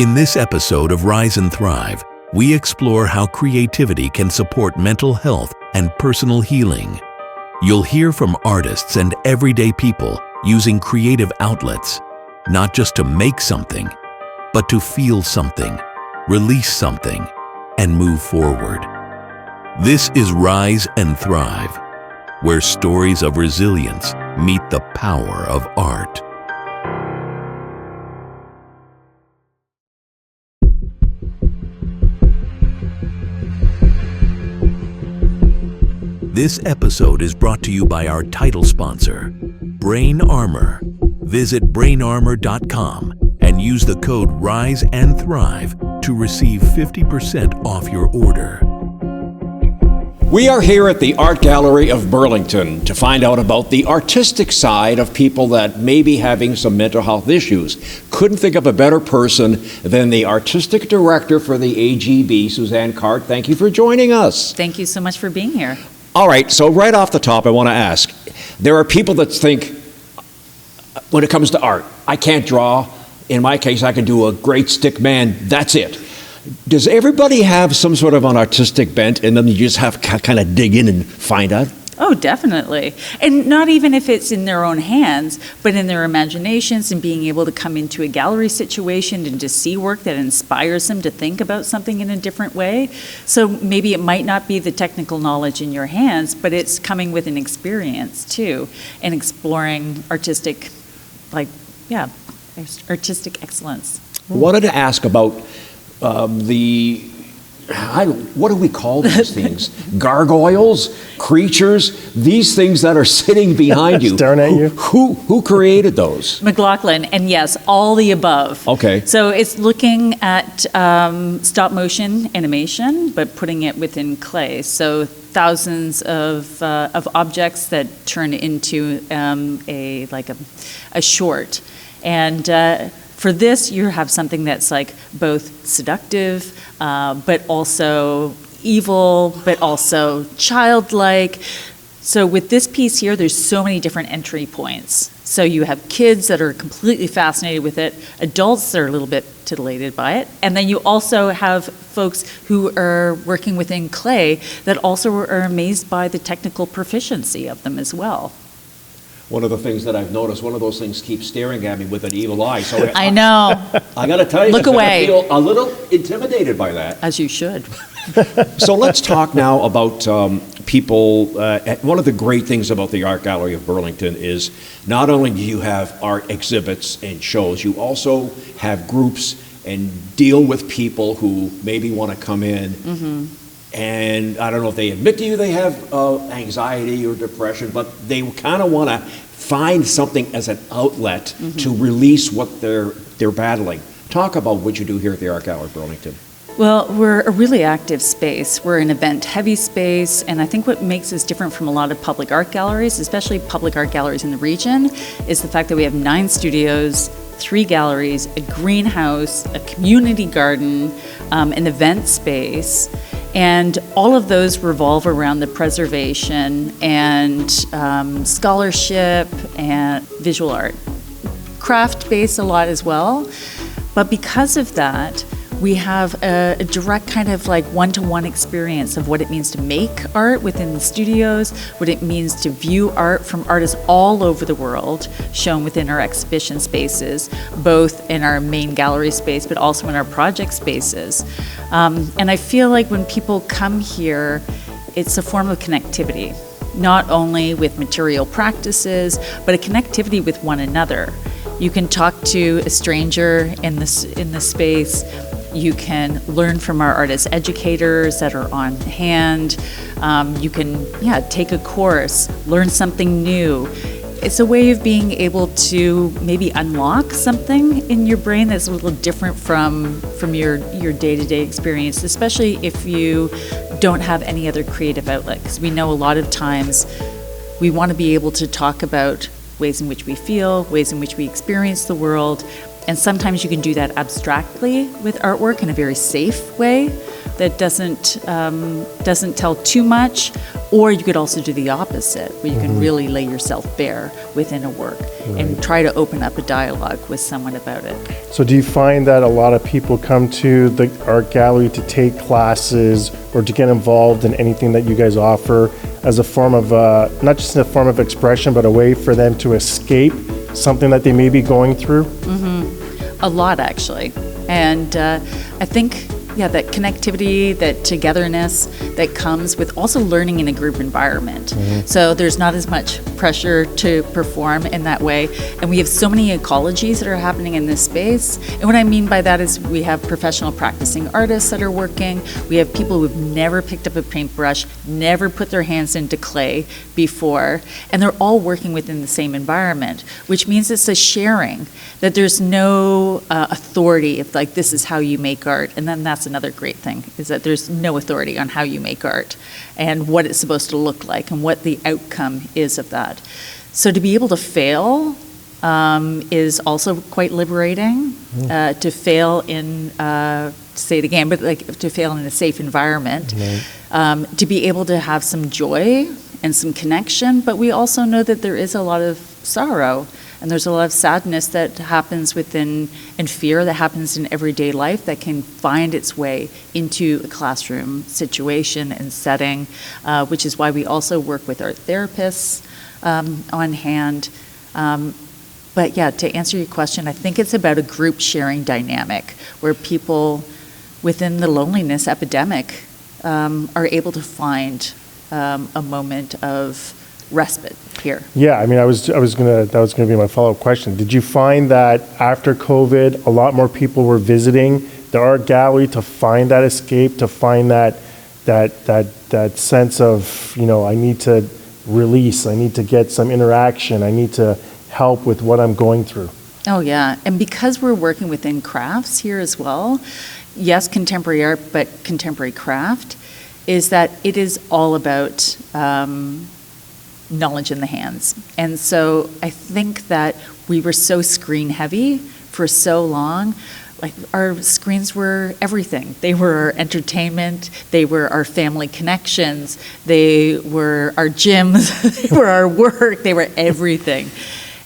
In this episode of Rise and Thrive, we explore how creativity can support mental health and personal healing. You'll hear from artists and everyday people using creative outlets, not just to make something, but to feel something, release something, and move forward. This is Rise and Thrive, where stories of resilience meet the power of art. This episode is brought to you by our title sponsor, Brain Armor. Visit brainarmor.com and use the code RISE and THRIVE to receive 50% off your order. We are here at the Art Gallery of Burlington to find out about the artistic side of people that may be having some mental health issues. Couldn't think of a better person than the artistic director for the AGB, Suzanne Carte. Thank you for joining us. Thank you so much for being here. All right, so right off the top, I want to ask, there are people that think, when it comes to art, I can't draw. In my case, I can do a great stick man, that's it. Does everybody have some sort of an artistic bent, and then you just have to kind of dig in and find out? Oh, definitely. And not even if it's in their own hands, but in their imaginations and being able to come into a gallery situation and to see work that inspires them to think about something in a different way. So maybe it might not be the technical knowledge in your hands, but it's coming with an experience too, and exploring artistic excellence. I wanted to ask about what do we call these things? Gargoyles, creatures, these things that are sitting behind you. Staring at you. Who created those? McLaughlin, and yes, all the above. Okay. So it's looking at stop motion animation, but putting it within clay. So thousands of objects that turn into a short. And for this, you have something that's like both seductive, but also evil, but also childlike. So with this piece here, there's so many different entry points. So you have kids that are completely fascinated with it, adults that are a little bit titillated by it, and then you also have folks who are working within clay that also are amazed by the technical proficiency of them as well. One of the things that I've noticed, one of those things keeps staring at me with an evil eye. So I know. I got to tell you, Look away. I feel a little intimidated by that. As you should. So let's talk now about people. One of the great things about the Art Gallery of Burlington is not only do you have art exhibits and shows, you also have groups and deal with people who maybe want to come in. Mm-hmm. And I don't know if they admit to you they have anxiety or depression, but they kind of want to find something as an outlet to release what they're battling. Talk about what you do here at the Art Gallery of Burlington. Well, we're a really active space. We're an event-heavy space, and I think what makes us different from a lot of public art galleries, especially public art galleries in the region, is the fact that we have 9 studios, 3 galleries, a greenhouse, a community garden, an event space, and all of those revolve around the preservation and scholarship and visual art. Craft-based a lot as well, but because of that, we have a direct kind of like one-to-one experience of what it means to make art within the studios, what it means to view art from artists all over the world, shown within our exhibition spaces, both in our main gallery space, but also in our project spaces. And I feel like when people come here, it's a form of connectivity, not only with material practices, but a connectivity with one another. You can talk to a stranger in the space. You can learn from our artist educators that are on hand. You can, take a course, learn something new. It's a way of being able to maybe unlock something in your brain that's a little different from your day-to-day experience, especially if you don't have any other creative outlet. Because we know a lot of times we want to be able to talk about ways in which we feel, ways in which we experience the world, and sometimes you can do that abstractly with artwork in a very safe way that doesn't tell too much, or you could also do the opposite, where you can really lay yourself bare within a work and try to open up a dialogue with someone about it. So do you find that a lot of people come to the art gallery to take classes or to get involved in anything that you guys offer as a form of, not just a form of expression, but a way for them to escape something that they may be going through? A lot, actually. And I think, that connectivity, that togetherness that comes with also learning in a group environment. So there's not as much pressure to perform in that way. And we have so many ecologies that are happening in this space. And what I mean by that is we have professional practicing artists that are working. We have people who've never picked up a paintbrush, never put their hands into clay before. And they're all working within the same environment, which means it's a sharing, that there's no authority of like, this is how you make art. And then that's another great thing, is that there's no authority on how you make art and what it's supposed to look like and what the outcome is of that. So to be able to fail is also quite liberating. To fail in, say it again, but like to fail in a safe environment. To be able to have some joy and some connection, but we also know that there is a lot of sorrow. And there's a lot of sadness that happens within, and fear that happens in everyday life that can find its way into a classroom situation and setting, which is why we also work with art therapists on hand. But yeah, to answer your question, I think it's about a group sharing dynamic where people within the loneliness epidemic are able to find a moment of respite here. Yeah, I mean, that was gonna be my follow-up question. Did you find that after COVID, a lot more people were visiting the art gallery to find that escape, to find that sense of, I need to release, I need to get some interaction, I need to help with what I'm going through? Oh yeah, and because we're working within crafts here as well, yes, contemporary art, but contemporary craft, is that it is all about knowledge in the hands. And so I think that we were so screen heavy for so long. Like our screens were everything. They were our entertainment, they were our family connections, they were our gyms, they were our work, they were everything.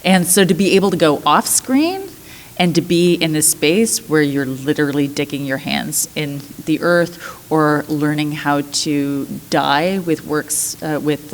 And so to be able to go off screen and to be in a space where you're literally digging your hands in the earth or learning how to dye with works, with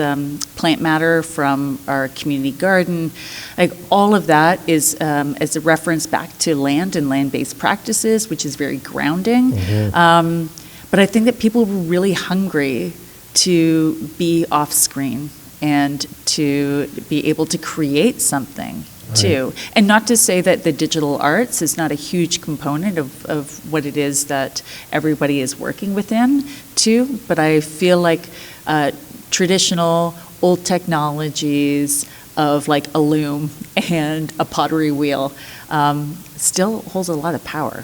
plant matter from our community garden, like all of that is as a reference back to land and land-based practices, which is very grounding. But I think that people were really hungry to be off screen and to be able to create something too. And not to say that the digital arts is not a huge component of what it is that everybody is working within too, but I feel like traditional old technologies of like a loom and a pottery wheel still holds a lot of power.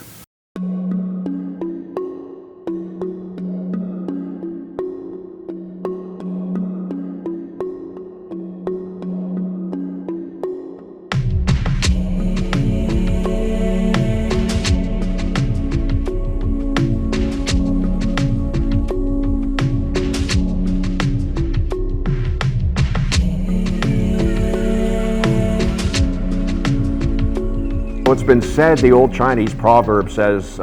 It's been said, the old Chinese proverb says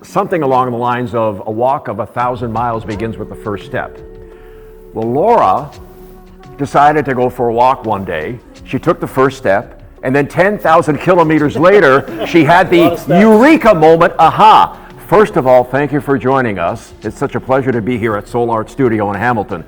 something along the lines of a walk of 1,000 miles begins with the first step. Well, Laura decided to go for a walk one day. She took the first step, and then 10,000 kilometers later, she had the eureka moment, aha. First of all, thank you for joining us. It's such a pleasure to be here at Soul Art Studio in Hamilton.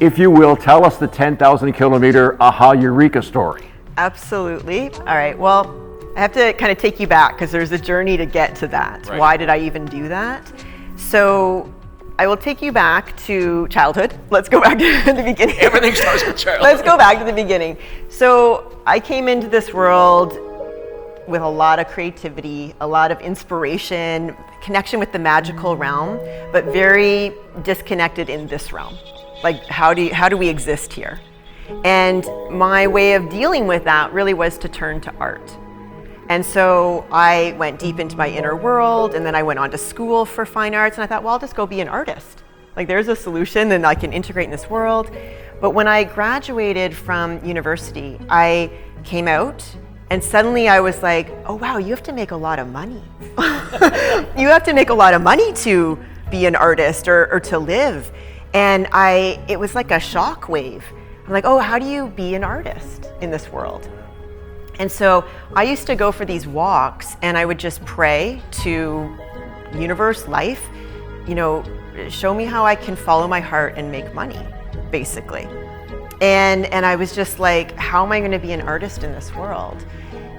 If you will, tell us the 10,000 kilometer aha eureka story. Absolutely. All right, well, I have to kind of take you back because there's a journey to get to that. Right. Why did I even do that? So I will take you back to childhood. Let's go back to the beginning. Everything starts with childhood. Let's go back to the beginning. So I came into this world with a lot of creativity, a lot of inspiration, connection with the magical realm, but very disconnected in this realm. Like, how do we exist here? And my way of dealing with that really was to turn to art. And so I went deep into my inner world, and then I went on to school for fine arts, and I thought, well, I'll just go be an artist. Like, there's a solution, and I can integrate in this world. But when I graduated from university, I came out, and suddenly I was like, oh wow, you have to make a lot of money. You have to make a lot of money to be an artist or to live. And it was like a shock wave. I'm like, oh, how do you be an artist in this world? And so I used to go for these walks, and I would just pray to universe, life, show me how I can follow my heart and make money, basically. And I was just like, how am I going to be an artist in this world?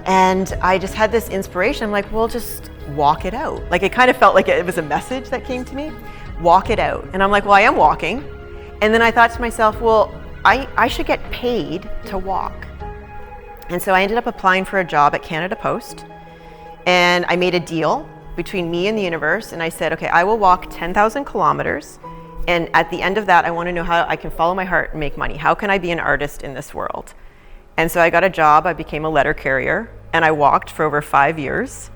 And I just had this inspiration. I'm like, well, just walk it out. Like, it kind of felt like it was a message that came to me. Walk it out. And I'm like, well, I am walking. And then I thought to myself, well, I should get paid to walk. And so I ended up applying for a job at Canada Post. And I made a deal between me and the universe. And I said, okay, I will walk 10,000 kilometers. And at the end of that, I want to know how I can follow my heart and make money. How can I be an artist in this world? And so I got a job. I became a letter carrier. And I walked for over 5 years.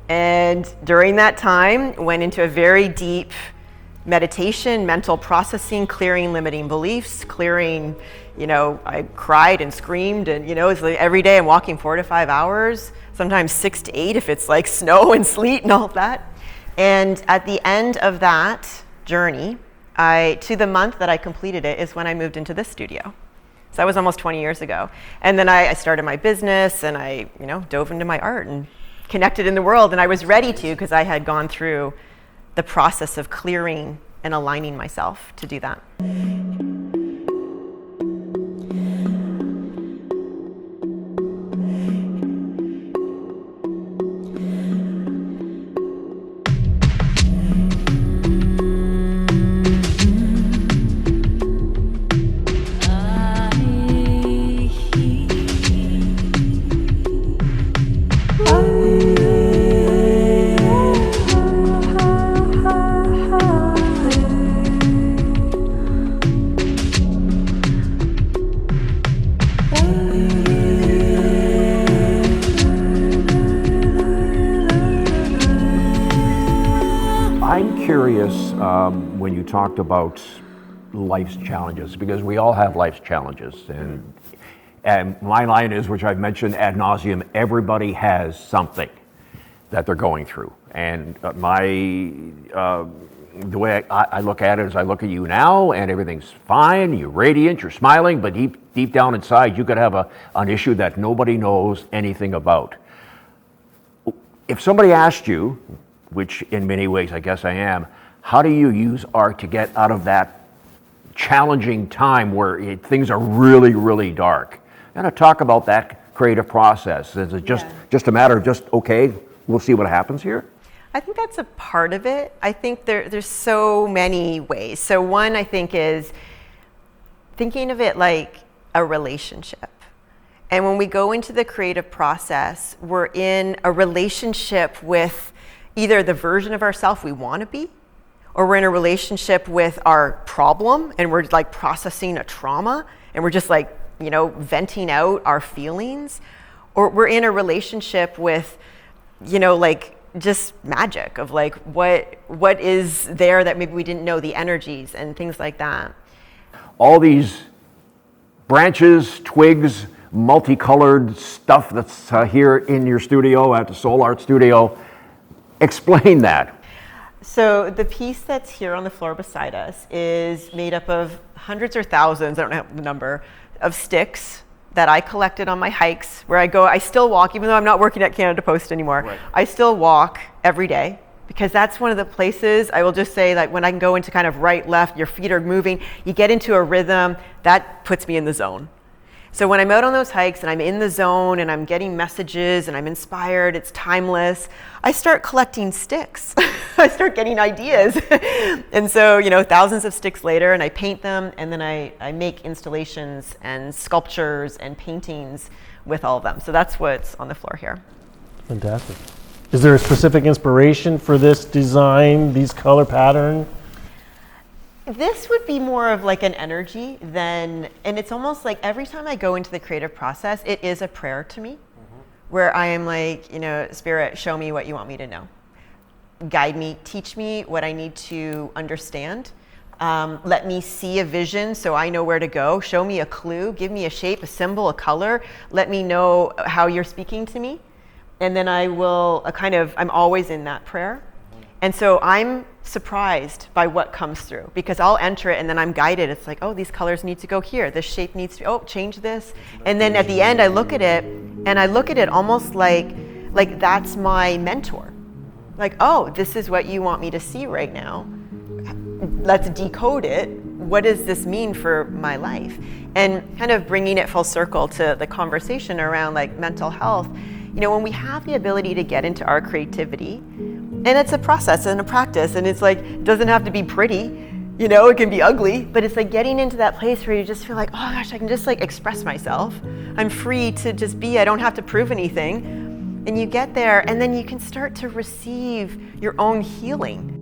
And during that time, went into a very deep meditation, mental processing, clearing limiting beliefs, clearing, I cried and screamed, and it's like every day I'm walking 4 to 5 hours, sometimes 6 to 8 if it's like snow and sleet and all of that. And at the end of that journey, to the month that I completed it is when I moved into this studio. So that was almost 20 years ago. And then I started my business, and I, dove into my art and connected in the world, and I was ready to, because I had gone through the process of clearing and aligning myself to do that. When you talked about life's challenges, because we all have life's challenges, and my line is, which I've mentioned ad nauseum, everybody has something that they're going through. And the way I look at it is, I look at you now and everything's fine, you're radiant, you're smiling, but deep down inside you could have an issue that nobody knows anything about. If somebody asked you, which in many ways I guess I am, how do you use art to get out of that challenging time where things are really, really dark? And I talk about that creative process. Is it just a matter of okay, we'll see what happens here? I think that's a part of it. I think there's so many ways. So one, I think, is thinking of it like a relationship. And when we go into the creative process, we're in a relationship with either the version of ourselves we want to be, or we're in a relationship with our problem, and we're like processing a trauma, and we're just like, venting out our feelings, or we're in a relationship with, like just magic of like what is there that maybe we didn't know, the energies and things like that. All these branches, twigs, multicolored stuff that's here in your studio at the Soul Art Studio. Explain that. So the piece that's here on the floor beside us is made up of hundreds or thousands, I don't know the number, of sticks that I collected on my hikes where I still walk, even though I'm not working at Canada Post anymore. Right. I still walk every day, because that's one of the places, I will just say, that when I can go into kind of right, left, your feet are moving, you get into a rhythm, that puts me in the zone. So when I'm out on those hikes and I'm in the zone and I'm getting messages and I'm inspired, it's timeless, I start collecting sticks. I start getting ideas. And so, thousands of sticks later, and I paint them, and then I make installations and sculptures and paintings with all of them. So that's what's on the floor here. Fantastic. Is there a specific inspiration for this design, these color pattern? This would be more of like an energy and it's almost like every time I go into the creative process, it is a prayer to me. where I am like, you know, Spirit, show me what you want me to know. Guide me, teach me what I need to understand. Let me see a vision so I know where to go. Show me a clue, give me a shape, a symbol, a color. Let me know how you're speaking to me. And then I will I'm always in that prayer. And so I'm surprised by what comes through, because I'll enter it and then I'm guided. It's like, oh, these colors need to go here. This shape needs to, oh, change this. And then at the end I look at it and I look at it almost like that's my mentor. Like, oh, this is what you want me to see right now. Let's decode it. What does this mean for my life? And kind of bringing it full circle to the conversation around like mental health. You know, when we have the ability to get into our creativity, and it's a process and a practice, and it's like, it doesn't have to be pretty, you know, it can be ugly, but it's like getting into that place where you just feel like, oh gosh, I can just like express myself. I'm free to just be, I don't have to prove anything. And you get there, and then you can start to receive your own healing.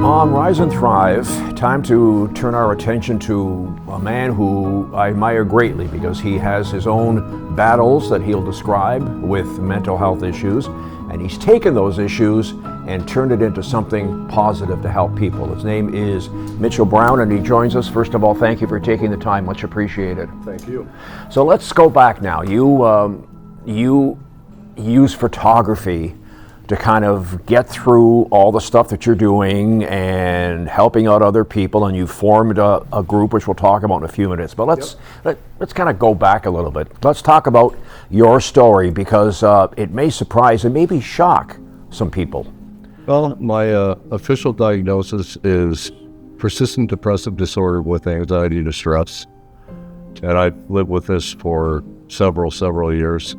On Rise and Thrive, time to turn our attention to a man who I admire greatly because he has his own battles that he'll describe with mental health issues, and he's taken those issues and turned it into something positive to help people. His name is Mitchell Brown, and he joins us. First of all, thank you for taking the time, much appreciated. Thank you. So let's go back now. You use photography to kind of get through all the stuff that you're doing and helping out other people, and you formed a group which we'll talk about in a few minutes. But let's kind of go back a little bit. Let's talk about your story, because it may surprise and maybe shock some people. Well, my official diagnosis is persistent depressive disorder with anxiety distress, and I've lived with this for several years.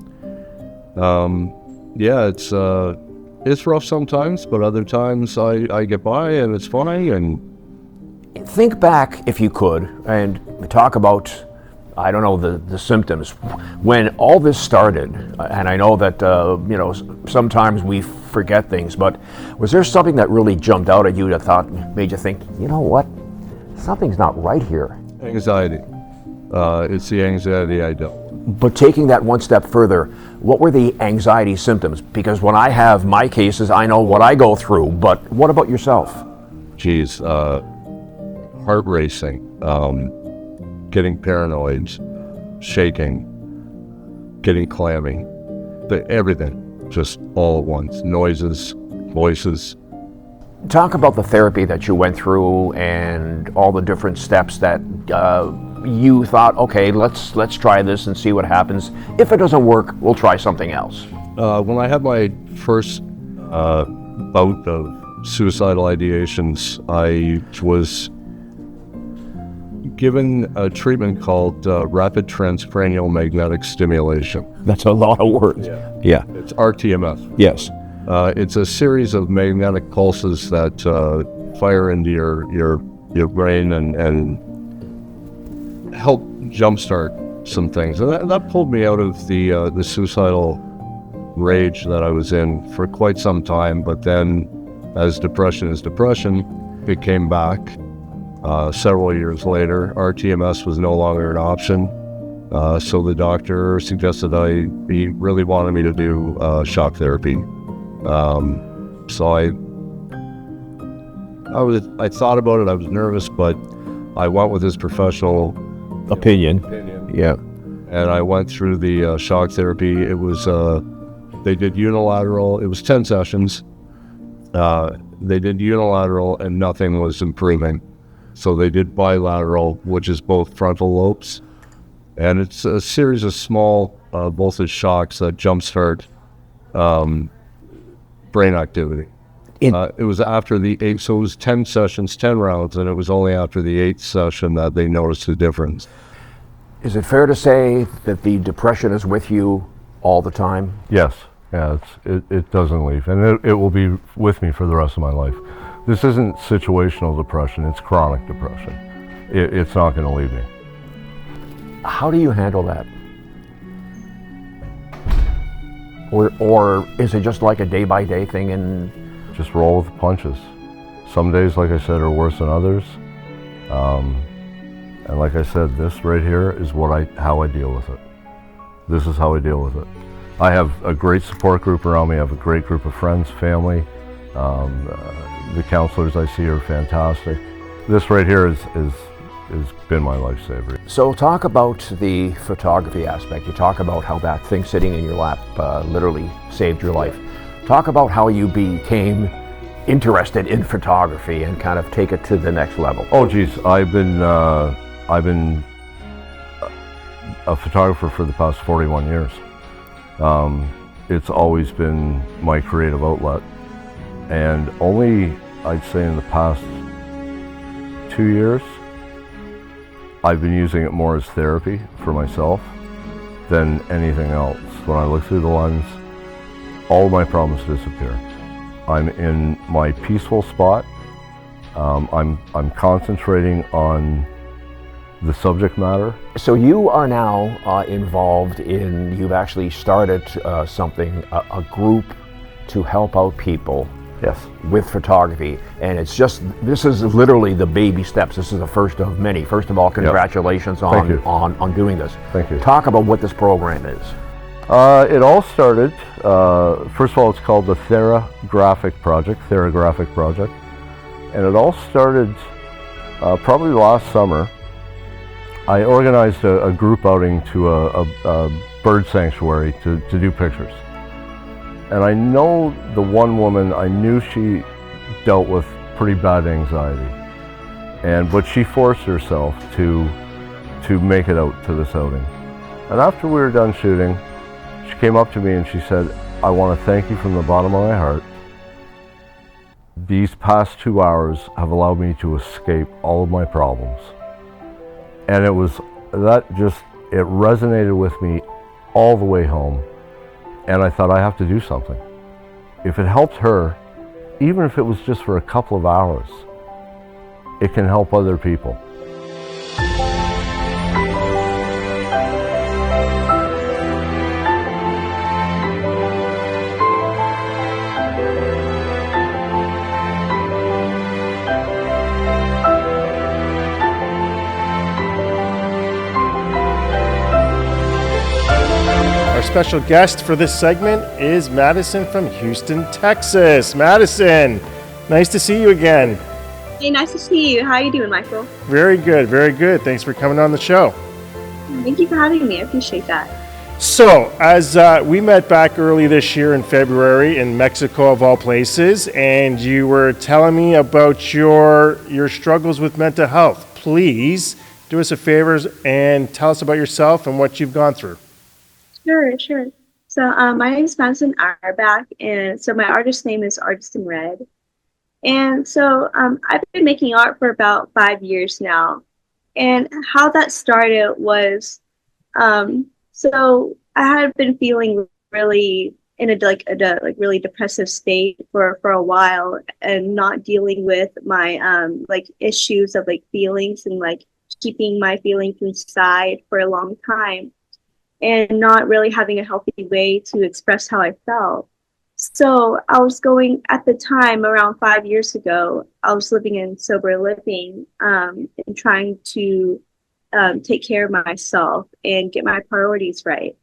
It's rough sometimes, but other times I get by and it's funny. And think back, if you could, and talk about, I don't know, the symptoms when all this started. And I know that sometimes we forget things, but was there something that really jumped out at you that made you think, you know what, something's not right here? Anxiety. It's the anxiety I dealt with. But taking that one step further, what were the anxiety symptoms? Because when I have my cases, I know what I go through, but what about yourself? Heart racing, getting paranoid, shaking, getting clammy, everything, just all at once, noises, voices. Talk about the therapy that you went through and all the different steps that you thought, okay, let's try this and see what happens. If it doesn't work, we'll try something else. When I had my first bout of suicidal ideations, I was given a treatment called rapid transcranial magnetic stimulation. That's a lot of words. Yeah. It's RTMS. Yes. It's a series of magnetic pulses that fire into your brain and help jumpstart some things. And that pulled me out of the suicidal rage that I was in for quite some time. But then, as depression is depression, it came back several years later. RTMS was no longer an option. So the doctor suggested he really wanted me to do shock therapy. So I thought about it. I was nervous, but I went with his professional Opinion. Yeah. And I went through the shock therapy. It was they did unilateral. It was 10 sessions. They did unilateral, and nothing was improving. So they did bilateral, which is both frontal lobes. And it's a series of small voltage shocks that jumpstart brain activity. It was after the 8, so it was 10 sessions, 10 rounds, and it was only after the 8th session that they noticed the difference. Is it fair to say that the depression is with you all the time? Yes, yeah, it doesn't leave, and it will be with me for the rest of my life. This isn't situational depression, it's chronic depression. It's not going to leave me. How do you handle that? Or is it just like a day-by-day thing and... Just roll with the punches. Some days, like I said, are worse than others. And like I said, this right here is how I deal with it. This is how I deal with it. I have a great support group around me. I have a great group of friends, family. The counselors I see are fantastic. This right here has been my lifesaver. So talk about the photography aspect. You talk about how that thing sitting in your lap literally saved your life. Talk about how you became interested in photography and kind of take it to the next level. Oh geez, I've been a photographer for the past 41 years. It's always been my creative outlet, and only I'd say in the past 2 years I've been using it more as therapy for myself than anything else. When I look through the lens, all of my problems disappear. I'm in my peaceful spot. I'm concentrating on the subject matter. So you are now involved in, you've actually started something, a group to help out people. Yes. With photography, and this is literally the baby steps. This is the first of many. First of all, congratulations on doing this. Thank you. Talk about what this program is. It all started, first of all, it's called the Therographic Project, and it all started probably last summer. I organized a group outing to a bird sanctuary to do pictures. And I know the one woman, I knew she dealt with pretty bad anxiety, but she forced herself to make it out to this outing. And after we were done shooting, she came up to me and she said, "I want to thank you from the bottom of my heart. These past 2 hours have allowed me to escape all of my problems." And it resonated with me all the way home. And I thought, I have to do something. If it helped her, even if it was just for a couple of hours, it can help other people. Our special guest for this segment is Madison from Houston, Texas. Madison, nice to see you again. Hey, nice to see you. How are you doing, Michael? Very good, very good. Thanks for coming on the show. Thank you for having me. I appreciate that. So, as we met back early this year in February in Mexico, of all places, and you were telling me about your struggles with mental health. Please do us a favor and tell us about yourself and what you've gone through. Sure. So my name is Madison Auerbach, and so my artist name is Artist in Red. And so I've been making art for about 5 years now. And how that started was, so I had been feeling really in a really depressive state for a while, and not dealing with my issues of feelings and keeping my feelings inside for a long time, and not really having a healthy way to express how I felt. So I was going, at the time, around 5 years ago, I was living in sober living and trying to take care of myself and get my priorities right.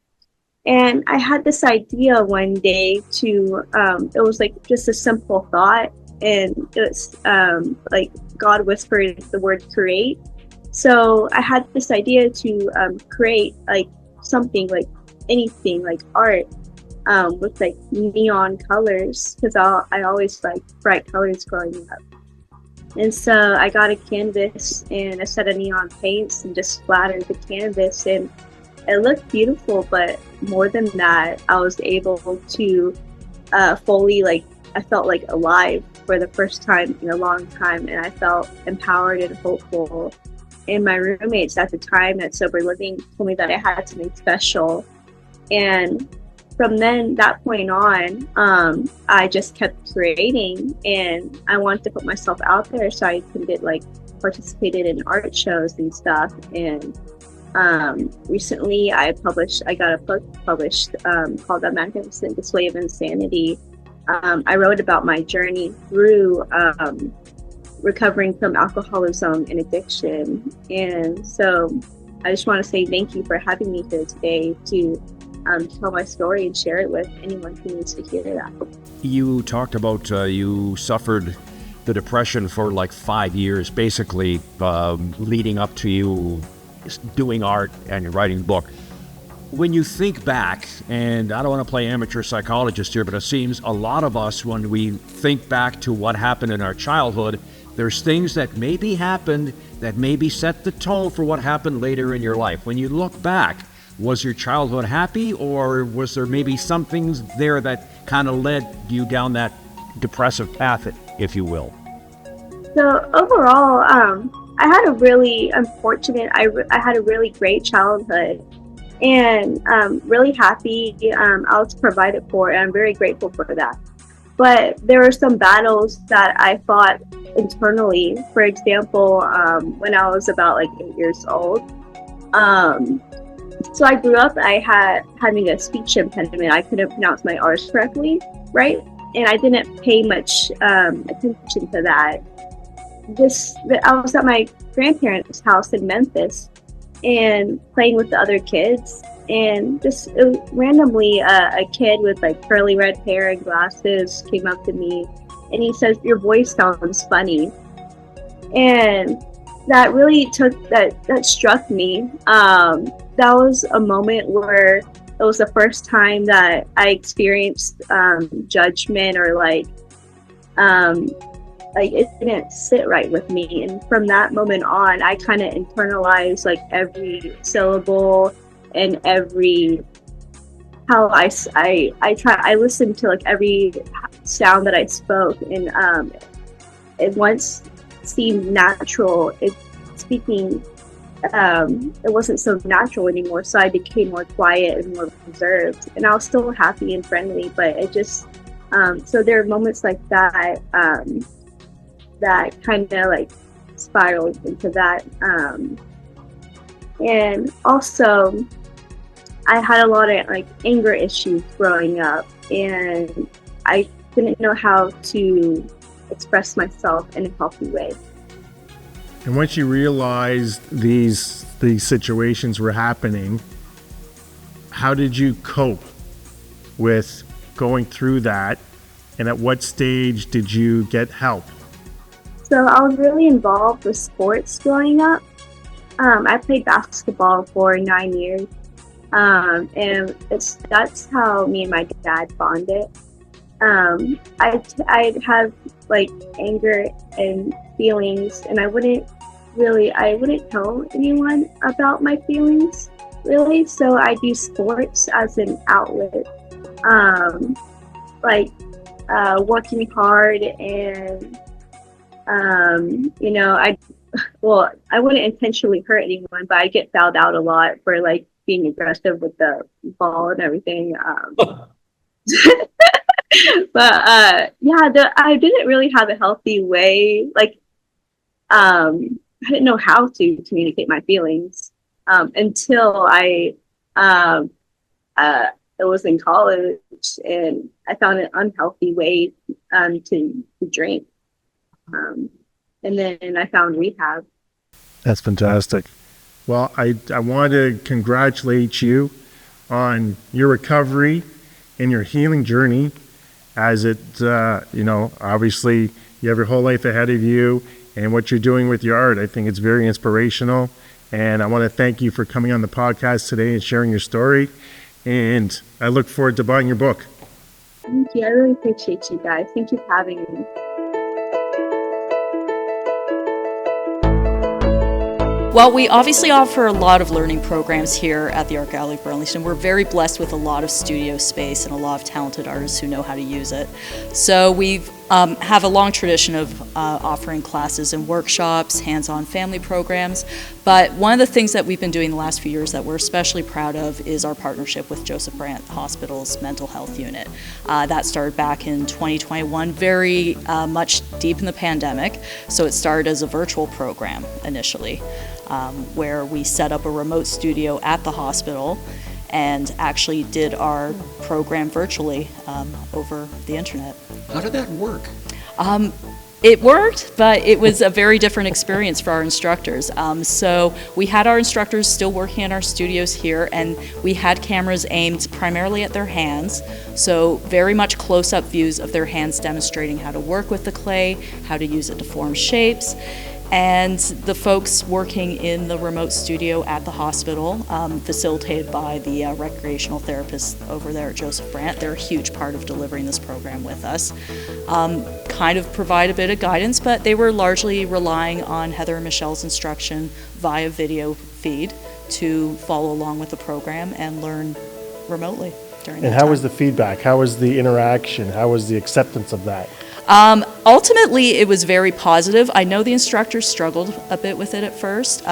And I had this idea one day to, it was like just a simple thought, and it's like God whispered the word create. So I had this idea to create like something, like anything, like art, with like neon colors, because I always like bright colors growing up. And so I got a canvas and a set of neon paints and just splattered the canvas, and it looked beautiful. But more than that, I was able to fully, like, I felt like alive for the first time in a long time, and I felt empowered and hopeful. And my roommates at the time at Sober Living told me that I had something special. And from then, that point on, I just kept creating, and I wanted to put myself out there so I could get like participated in art shows and stuff. And recently I got a book published called The Magnificent Display of Insanity. I wrote about my journey through recovering from alcoholism and addiction. And so I just want to say thank you for having me here today to tell my story and share it with anyone who needs to hear that. You talked about you suffered the depression for like 5 years, basically leading up to you doing art and writing a book. When you think back, and I don't want to play amateur psychologist here, but it seems a lot of us, when we think back to what happened in our childhood, there's things that maybe happened that maybe set the tone for what happened later in your life. When you look back, was your childhood happy, or was there maybe some things there that kind of led you down that depressive path, if you will? So overall, I had a really unfortunate, I had a really great childhood, and really happy. I was provided for, and I'm very grateful for that. But there were some battles that I fought internally. For example, when I was about like 8 years old, so I grew up, I had having a speech impediment. I couldn't pronounce my R's correctly, right? And I didn't pay much attention to that. I was at my grandparents' house in Memphis and playing with the other kids, and just randomly a kid with like curly red hair and glasses came up to me, and he says, "Your voice sounds funny." And that really that struck me. That was a moment where it was the first time that I experienced judgment, or like it didn't sit right with me. And from that moment on, I kind of internalized like every syllable and every I listened to like every sound that I spoke, and it once seemed natural. It wasn't so natural anymore, so I became more quiet and more reserved, and I was still happy and friendly, but it just so there are moments like that that kind of like spiraled into that, and also I had a lot of like anger issues growing up, and I didn't know how to express myself in a healthy way. And once you realized these situations were happening, how did you cope with going through that? And at what stage did you get help? So I was really involved with sports growing up. I played basketball for 9 years, and that's how me and my dad bonded. I'd have like anger and feelings, and I wouldn't tell anyone about my feelings, really. So I'd use sports as an outlet, working hard, and I wouldn't intentionally hurt anyone, but I get fouled out a lot for like being aggressive with the ball and everything. But I didn't really have a healthy way. Like, I didn't know how to communicate my feelings until it was in college, and I found an unhealthy way to drink. And then I found rehab. That's fantastic. Well, I want to congratulate you on your recovery and your healing journey, as it, obviously you have your whole life ahead of you, and what you're doing with your art, I think it's very inspirational. And I want to thank you for coming on the podcast today and sharing your story. And I look forward to buying your book. Thank you. I really appreciate you guys. Thank you for having me. Well, we obviously offer a lot of learning programs here at the Art Gallery of Burlington. We're very blessed with a lot of studio space and a lot of talented artists who know how to use it. So we have a long tradition of offering classes and workshops, hands-on family programs. But one of the things that we've been doing the last few years that we're especially proud of is our partnership with Joseph Brant Hospital's mental health unit. That started back in 2021, very much deep in the pandemic. So it started as a virtual program initially, where we set up a remote studio at the hospital and actually did our program virtually over the internet. How did that work? It worked, but it was a very different experience for our instructors. So we had our instructors still working in our studios here, and we had cameras aimed primarily at their hands. So very much close-up views of their hands demonstrating how to work with the clay, how to use it to form shapes. And the folks working in the remote studio at the hospital, facilitated by the recreational therapists over there at Joseph Brant, they're a huge part of delivering this program with us. Kind of provide a bit of guidance, but they were largely relying on Heather and Michelle's instruction via video feed to follow along with the program and learn remotely during that time. And how was the feedback? How was the interaction? How was the acceptance of that? Ultimately, it was very positive. I know the instructors struggled a bit with it at first.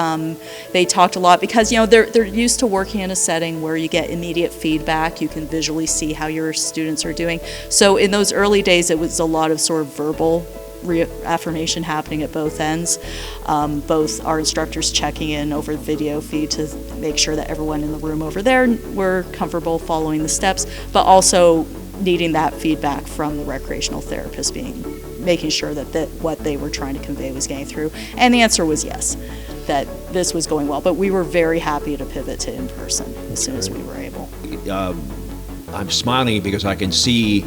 They talked a lot because, they're used to working in a setting where you get immediate feedback. You can visually see how your students are doing. So in those early days, it was a lot of sort of verbal reaffirmation happening at both ends. Both our instructors checking in over the video feed to make sure that everyone in the room over there were comfortable following the steps, but also needing that feedback from the recreational therapist, making sure that what they were trying to convey was getting through. And the answer was yes, that this was going well. But we were very happy to pivot to in-person as soon as we were able. I'm smiling because I can see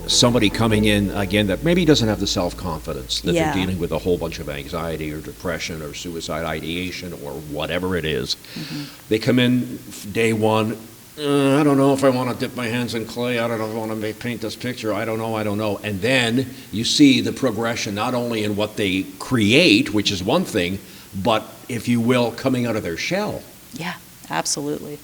somebody coming in, again, that maybe doesn't have the self-confidence, that they're dealing with a whole bunch of anxiety or depression or suicide ideation or whatever it is. Mm-hmm. They come in day one, I don't know if I want to dip my hands in clay. I don't know if I want to paint this picture. I don't know. And then you see the progression, not only in what they create, which is one thing, but, if you will, coming out of their shell. Yeah, absolutely.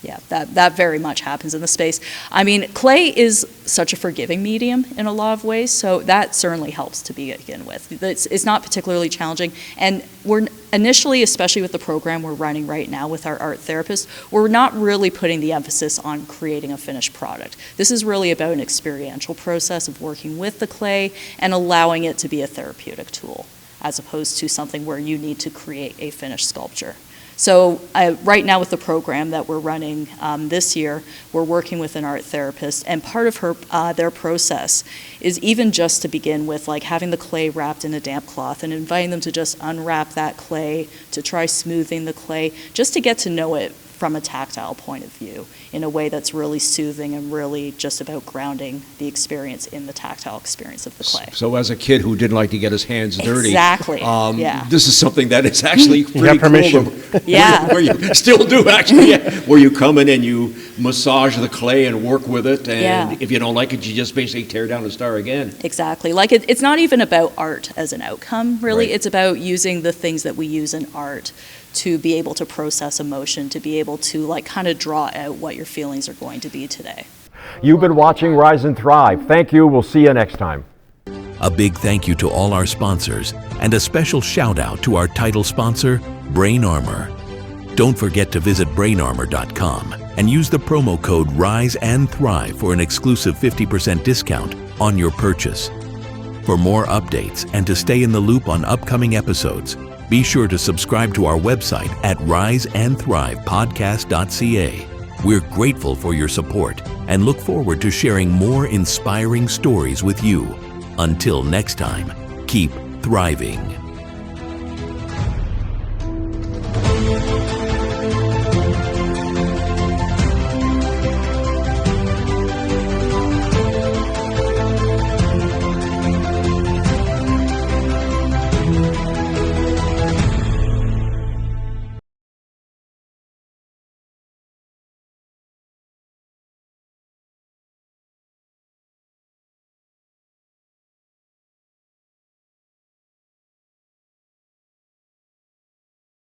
Yeah, that very much happens in the space. I mean, clay is such a forgiving medium in a lot of ways, so that certainly helps to begin with. It's not particularly challenging, and we're initially, especially with the program we're running right now with our art therapists, we're not really putting the emphasis on creating a finished product. This is really about an experiential process of working with the clay and allowing it to be a therapeutic tool, as opposed to something where you need to create a finished sculpture. So right now with the program that we're running this year, we're working with an art therapist, and part of their process is even just to begin with, like having the clay wrapped in a damp cloth and inviting them to just unwrap that clay, to try smoothing the clay, just to get to know it from a tactile point of view in a way that's really soothing and really just about grounding the experience in the tactile experience of the clay. So as a kid who didn't like to get his hands dirty, exactly. This is something that is actually pretty have permission. cool. Yeah. Where you still do actually, where you come in and you massage the clay and work with it, and if you don't like it, you just basically tear down and start again. Exactly. Like it's not even about art as an outcome, really. Right. It's about using the things that we use in art to be able to process emotion, to be able to like kind of draw out what your feelings are going to be today. You've been watching Rise and Thrive. Thank you. We'll see you next time. A big thank you to all our sponsors, and a special shout out to our title sponsor, Brain Armor. Don't forget to visit brainarmor.com and use the promo code RISE and THRIVE for an exclusive 50% discount on your purchase. For more updates and to stay in the loop on upcoming episodes, be sure to subscribe to our website at riseandthrivepodcast.ca. We're grateful for your support and look forward to sharing more inspiring stories with you. Until next time, keep thriving.